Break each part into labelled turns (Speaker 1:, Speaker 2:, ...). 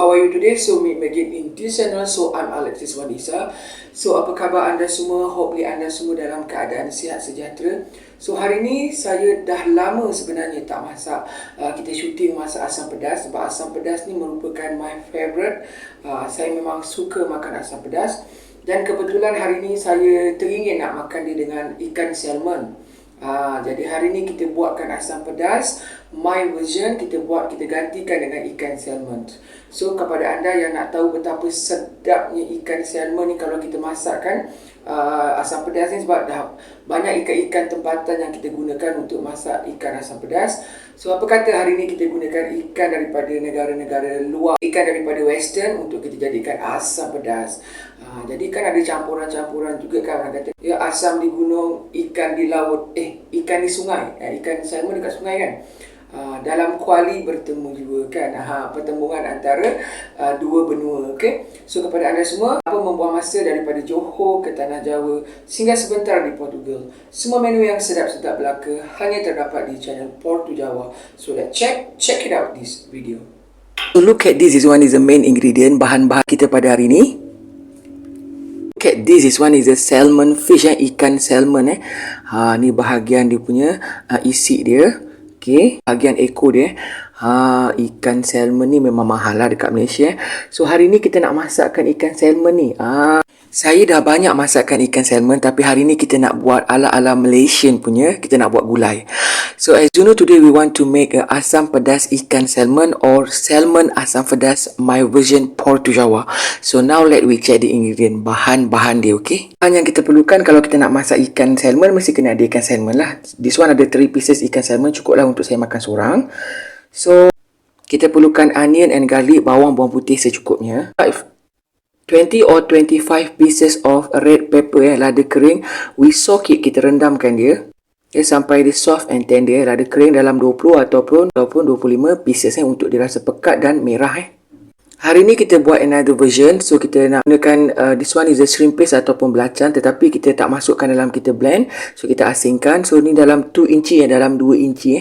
Speaker 1: how are you today? So meet me again in this channel. So I'm Alexis Wanisa. So apa khabar anda semua? Hopefully anda semua dalam keadaan sihat sejahtera. So hari ni saya dah lama sebenarnya tak masak. Kita syuting masak asam pedas. Sebab asam pedas ni merupakan my favourite. Saya memang suka makan asam pedas. Dan kebetulan hari ni saya teringin nak makan dia dengan ikan salmon. Jadi hari ni kita buatkan asam pedas my version, kita gantikan dengan ikan salmon. So kepada anda yang nak tahu betapa sedapnya ikan salmon ni kalau kita masakkan asam pedas ni, sebab dah banyak ikan-ikan tempatan yang kita gunakan untuk masak ikan asam pedas. So apa kata hari ni kita gunakan ikan daripada negara-negara luar, ikan daripada western untuk kita jadikan asam pedas. Jadi kan ada campuran-campuran juga kan, orang kata ya asam di gunung, ikan di laut, ikan di sungai, ikan salmon dekat sungai kan. Dalam kuali bertemu juga kan, pertemuan antara dua benua. Okay? So kepada anda semua, apa membuang masa daripada Johor ke Tanah Jawa singgah sebentar di Portugal. Semua menu yang sedap-sedap belaka hanya terdapat di channel Portu Jawa. So let's check it out this video. So look at this one is the main ingredient, bahan-bahan kita pada hari ni. Look at this one is the salmon fish, ikan salmon. Ni bahagian dia punya isi dia. Okay, bahagian ekor dia. Ikan salmon ni memang mahal lah dekat Malaysia. So hari ni kita nak masakkan ikan salmon ni. Saya dah banyak masakkan ikan salmon, tapi hari ni kita nak buat ala-ala Malaysian punya. Kita nak buat gulai. So as you know, today we want to make a asam pedas ikan salmon or salmon asam pedas my version Portu Jawa. So now let we check the ingredient, bahan-bahan dia. Okay, bahan yang kita perlukan kalau kita nak masak ikan salmon, mesti kena ada ikan salmon lah. This one ada 3 pieces ikan salmon, cukup lah untuk saya makan seorang. So kita perlukan onion and garlic, bawang putih secukupnya. 20 or 25 pieces of red pepper, lada kering. We soak it, kita rendamkan dia sampai dia soft and tender. Lada kering dalam 20 ataupun 25 pieces untuk dia rasa pekat dan merah. Hari ni kita buat another version. So kita nak gunakan this one is a shrimp paste ataupun belacan, tetapi kita tak masukkan dalam, kita blend. So kita asingkan. So ni dalam 2 inci dalam 2 inci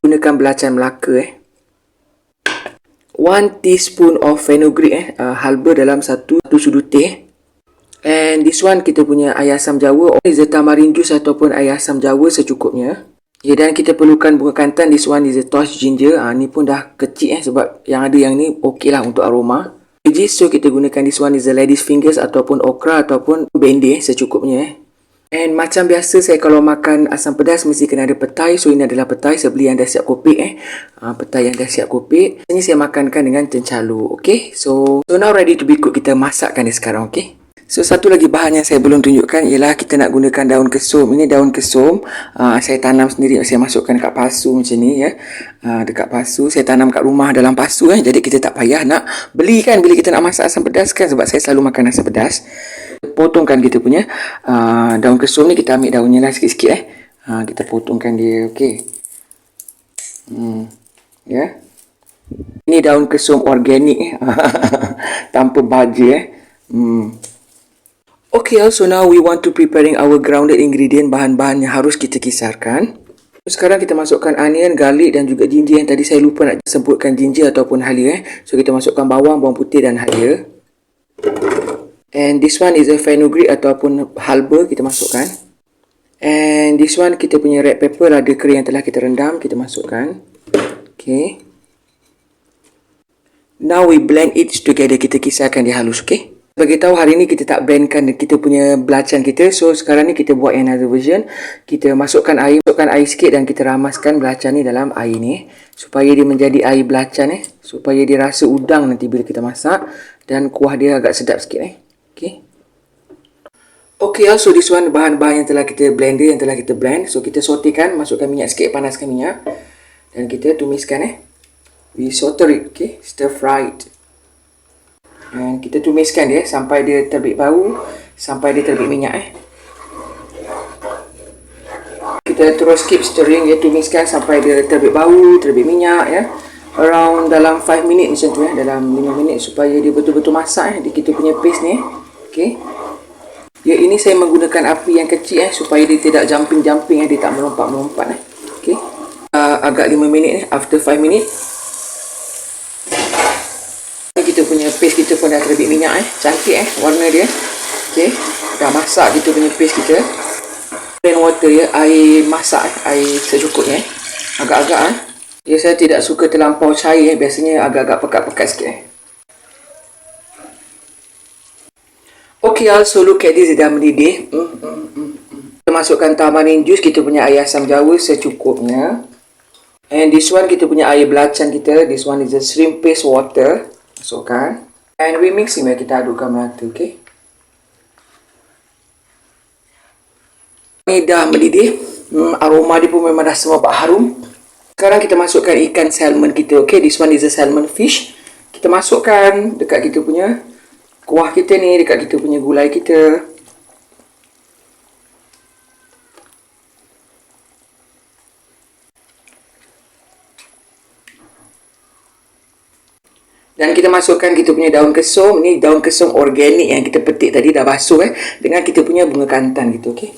Speaker 1: gunakan belacan Melaka 1 teaspoon of fenugreek halba dalam 1 sudu teh. And this one kita punya air asam jawa, or is a tamarind juice ataupun air asam jawa secukupnya. Dan kita perlukan bunga kantan. This one is a tossed ginger. Ni pun dah kecil sebab yang ada yang ni okey lah untuk aroma. So kita gunakan this one is a lady's fingers ataupun okra ataupun bende secukupnya. And macam biasa saya kalau makan asam pedas mesti kena ada petai. So ini adalah petai, saya beli yang dah siap kopek petai yang dah siap kopek. Ini saya makankan dengan tencalu. Okay, so now ready to be cooked. Kita masakkan dia sekarang. Okay, so satu lagi bahan yang saya belum tunjukkan ialah kita nak gunakan daun kesum. Ini daun kesum saya tanam sendiri, saya masukkan dekat pasu macam ni dekat pasu saya tanam kat rumah dalam pasu jadi kita tak payah nak beli kan bila kita nak masak asam pedas kan, sebab saya selalu makan asam pedas. Potongkan kita punya daun kesum ni, kita ambil daunnya lah sikit-sikit kita potongkan dia. Okey, ini daun kesum organik tanpa baja Okay, so now we want to preparing our grounded ingredient, bahan-bahan yang harus kita kisarkan. Sekarang kita masukkan onion, garlic dan juga ginger yang tadi saya lupa nak sebutkan ginger ataupun halia. So kita masukkan bawang putih dan halia. And this one is a fenugreek ataupun halba kita masukkan. And this one kita punya red pepper, lada kering yang telah kita rendam, kita masukkan. Okay, now we blend it together, kita kisarkan dia halus. Okay, bagi tahu hari ni kita tak blendkan kita punya belacan kita. So sekarang ni kita buat another version. Kita masukkan air sikit dan kita ramaskan belacan ni dalam air ni supaya dia menjadi air belacan supaya dia rasa udang nanti bila kita masak dan kuah dia agak sedap sikit Okay, so this one bahan-bahan yang telah kita blend. So kita sautekan, masukkan minyak sikit, panaskan minyak dan kita tumiskan we saute it, okay, stir fry it. Dan kita tumiskan dia sampai dia terbit bau, sampai dia terbit minyak Kita terus keep stirring tumiskan sampai dia terbit bau, terbit minyak around dalam 5 minit macam tu dalam 5 minit supaya dia betul-betul masak di kita punya paste ni. Okay, ini saya menggunakan api yang kecil supaya dia tidak jumping-jumping dia tak melompat-melompat Okay, agak 5 minit after 5 minit Kita punya paste kita pun dah terbit minyak cantik warna dia. Okey, dah masak kita punya paste kita. Plain water ya, air masak, air secukupnya agak-agak ya, saya tidak suka terlampau cair biasanya agak-agak pekat-pekat sikit Okey, also look at this, dah mendidih. Kita masukkan tamarind juice, kita punya air asam jawa secukupnya. And this one kita punya air belacan kita. This one is the shrimp paste water. Masukkan. And we mixing, kita adukkan merata, okey. Ni dah mendidih. Aroma dia pun memang dah semerbak harum. Sekarang kita masukkan ikan salmon kita, okey. This one is the salmon fish. Kita masukkan dekat kita punya kuah kita ni, dekat kita punya gulai kita. Dan kita masukkan kita punya daun kesum. Ni daun kesum organik yang kita petik tadi, dah basuh dengan kita punya bunga kantan gitu, okey.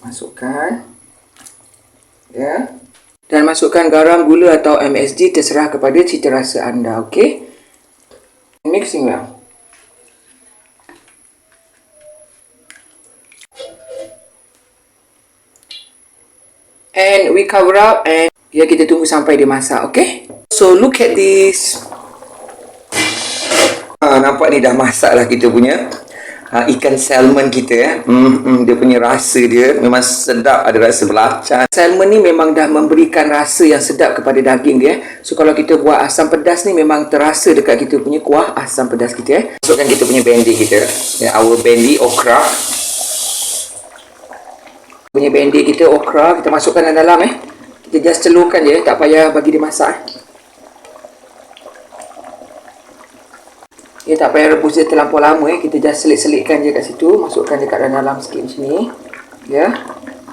Speaker 1: Masukkan. Ya. Dan masukkan garam, gula atau MSG terserah kepada cita rasa anda, okey. Mixing well. And we cover up and ya, kita tunggu sampai dia masak, okey. So look at this. Nampak ni dah masak lah kita punya ikan salmon kita dia punya rasa dia memang sedap, ada rasa belacan. Salmon ni memang dah memberikan rasa yang sedap kepada daging dia. So kalau kita buat asam pedas ni memang terasa dekat kita punya kuah asam pedas kita. Masukkan kita punya bendi kita, our bendi okra. Punya bendi kita okra kita masukkan dalam kita just celurkan je, tak payah bagi dia masak ya, tak payah rebus dia terlampau lama kita just selit-selitkan je kat situ, masukkan dekat dalam sikit macam ni ya.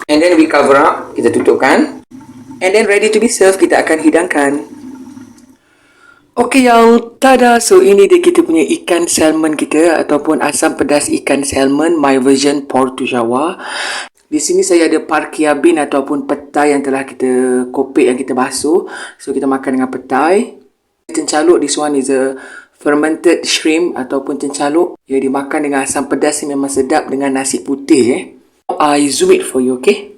Speaker 1: And then we cover up, kita tutupkan, and then ready to be served, kita akan hidangkan. Okey yang tada, so ini dia kita punya ikan salmon kita ataupun asam pedas ikan salmon my version Portu Jawa. Di sini saya ada parkia bean ataupun petai yang telah kita kopek, yang kita basuh. So kita makan dengan petai. Cencaluk, this one is a fermented shrimp ataupun cencaluk. Ya, dimakan dengan asam pedas ni memang sedap dengan nasi putih I zoom it for you, okay?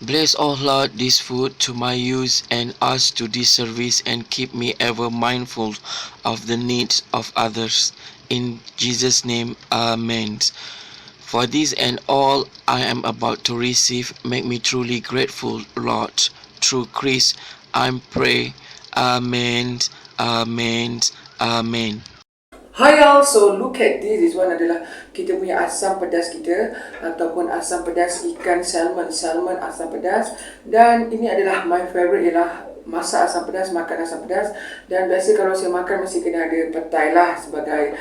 Speaker 2: Bless, O Lord, this food to my use and us to this service, and keep me ever mindful of the needs of others. In Jesus' name, Amen. For this and all I am about to receive, make me truly grateful, Lord. Through Christ, I pray. Amen. Amen. Amen.
Speaker 1: Hi all, so look at this. This one adalah kita punya asam pedas kita ataupun asam pedas ikan salmon asam pedas. Dan ini adalah my favorite, ialah masak asam pedas, makan asam pedas. Dan biasa kalau saya makan mesti kena ada petai lah sebagai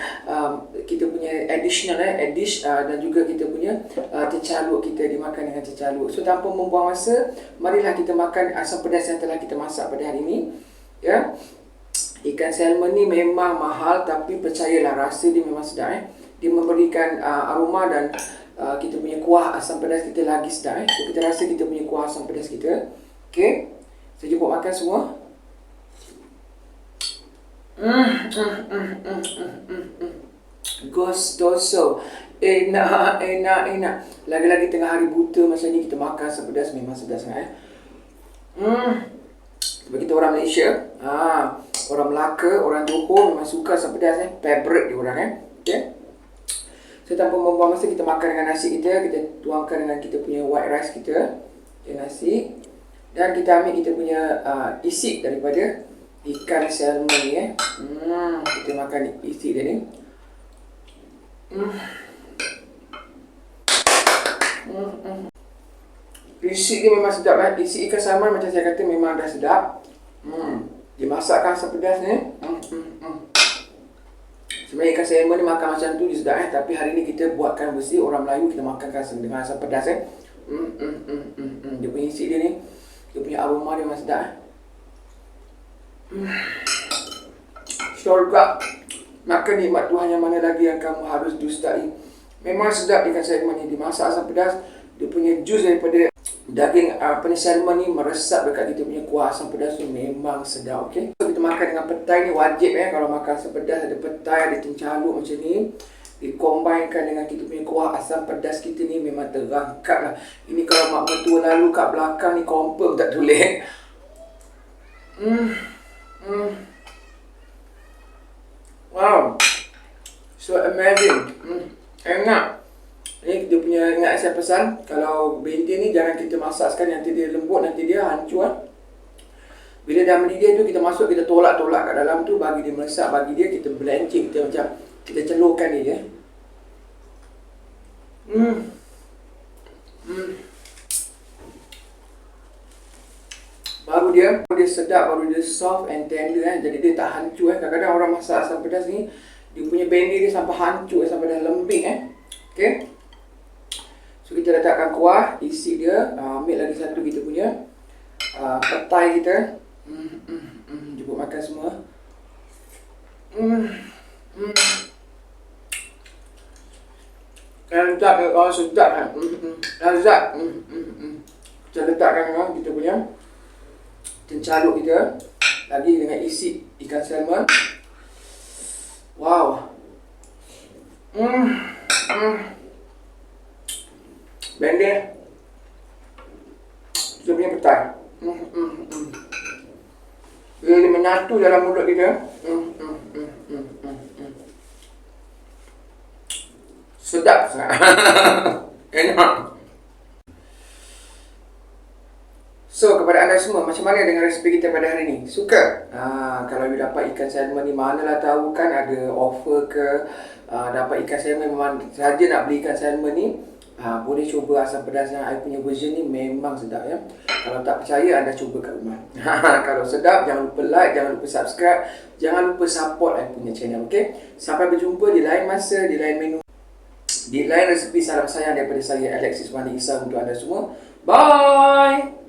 Speaker 1: kita punya additional dish, dan juga kita punya cencaluk kita dimakan dengan cencaluk. So tanpa membuang masa, marilah kita makan asam pedas yang telah kita masak pada hari ini ya. Ikan salmon ni memang mahal, tapi percayalah rasa dia memang sedap Dia memberikan aroma dan kita punya kuah asam pedas kita lagi sedap So kita rasa kita punya kuah asam pedas kita. Okay, saya jumpa makan semua. Gustoso. Enak. Lagi-lagi tengah hari buta macam ni kita makan asam pedas memang sedap sangat Sebab kita orang Malaysia, orang Melaka, orang Johor memang suka asam pedas favorite dia orang okay? So tanpa membuang masa, kita makan dengan nasi kita. Kita tuangkan dengan kita punya white rice kita, nasi. Dan kita ambil kita punya isi daripada ikan salmon ni kita makan isi dia ni. Isi dia memang sedap Isi ikan salmon macam saya kata memang dah sedap. Dimasakkan asam pedas ni. Sebenarnya ikan salmon ni makan macam tu dia sedap tapi hari ni kita buatkan versi orang Melayu, kita makankan dengan asam pedas Dia punya isi dia ni, dia punya aroma dia memang sedap Syurga. Maka nikmat Tuhan yang mana lagi yang kamu harus dustai. Memang sedap ikan salmon ni, dimasak asam pedas. Dia punya jus daripada daging salmon ni meresap dekat kita punya kuah asam pedas tu, memang sedap. Okay, so kita makan dengan petai ni wajib kalau makan asam pedas ada petai, ada cincaluk macam ni, dikombainkan dengan kita punya kuah asam pedas kita ni, memang terangkat lah. Ini kalau mak mertua lalu kat belakang ni confirm tak tulis. Wow, so amazing. Enak. Ni kita punya, ingat saya pesan, kalau benten ni jangan kita masak sekali, nanti dia lembut, nanti dia hancur. Bila dah mendidih tu, kita masuk, kita tolak-tolak kat dalam tu, bagi dia meresap, bagi dia kita blanching, kita macam kita celurkan dia. Baru dia sedap, baru dia soft and tender jadi dia tak hancur. Kadang-kadang orang masak asam pedas ni, dia punya bendi dia sampai hancur, sampai dah lembik Okay. So kita letakkan kuah, isi dia, ambil lagi satu kita punya petai kita. Jemput makan semua. Kan sedap, sedap kan. Lazat. Kita letakkan kita punya cincaluk kita lagi dengan isi ikan salmon. Wow. Blender kita punya petai. Dia menyatu dalam mulut kita. Sedap sangat. Enak. So, kepada anda semua, macam mana dengan resipi kita pada hari ini? Suka? Kalau you dapat ikan salmon ni, manalah tahu kan ada offer ke, dapat ikan salmon, memang saja nak beli ikan salmon ni, boleh cuba asam pedas yang I punya version ni, memang sedap ya. Kalau tak percaya, anda cuba kat rumah. Kalau sedap, jangan lupa like, jangan lupa subscribe, jangan lupa support I punya channel, okay? Sampai berjumpa di lain masa, di lain menu, di lain resipi. Salam sayang daripada saya, Alexis Wani Isa, untuk anda semua. Bye!